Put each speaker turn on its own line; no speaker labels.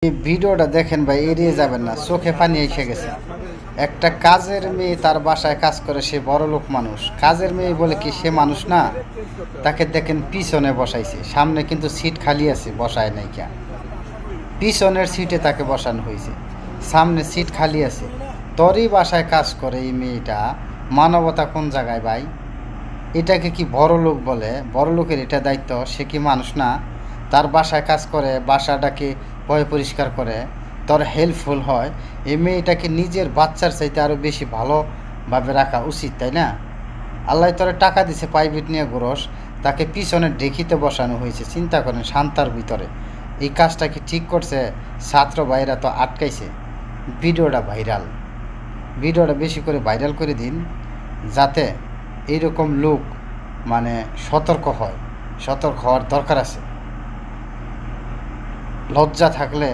এই ভিডিওটা দেখেন ভাই, এড়িয়ে যাবেন না, চোখে পানি এসে গেছে। একটা কাজের মেয়ে তার বাসায় কাজ করে, সে বড় লোক মানুষ। কাজের মেয়ে বলে কি সে মানুষ না? তাকে দেখেন পিছনে বসাইছে, সামনে কিন্তু সিট খালি আছে, বসায় নাই কে? পিছনের সিটে তাকে বসানো হয়েছে, সামনে সিট খালি আছে। তোরই বাসায় কাজ করে এই মেয়েটা, মানবতা কোন জায়গায় ভাই? এটাকে কি বড় লোক বলে? বড় লোকের এটা দায়িত্ব, সে কি মানুষ না? তার বাসায় কাজ করে, বাসাটাকে পরিষ্কার করে, তোর হেল্পফুল হয়। এই মেয়েটাকে নিজের বাচ্চার চাইতে আরও বেশি ভালোভাবে রাখা উচিত, তাই না? আল্লাহ তোরে টাকা দিছে, প্রাইভেট নিয়ে ঘোরস, তাকে পিছনে ডেকিতে বসানো হয়েছে। চিন্তা করেন, শান্তার ভিতরে এই কাজটা কি ঠিক করছে? ছাত্র ভাইরা তো আটকাইছে। ভিডিওটা বেশি করে ভাইরাল করে দিন, যাতে এইরকম লোক মানে সতর্ক হওয়ার দরকার আছে। লজ্জা থাকলে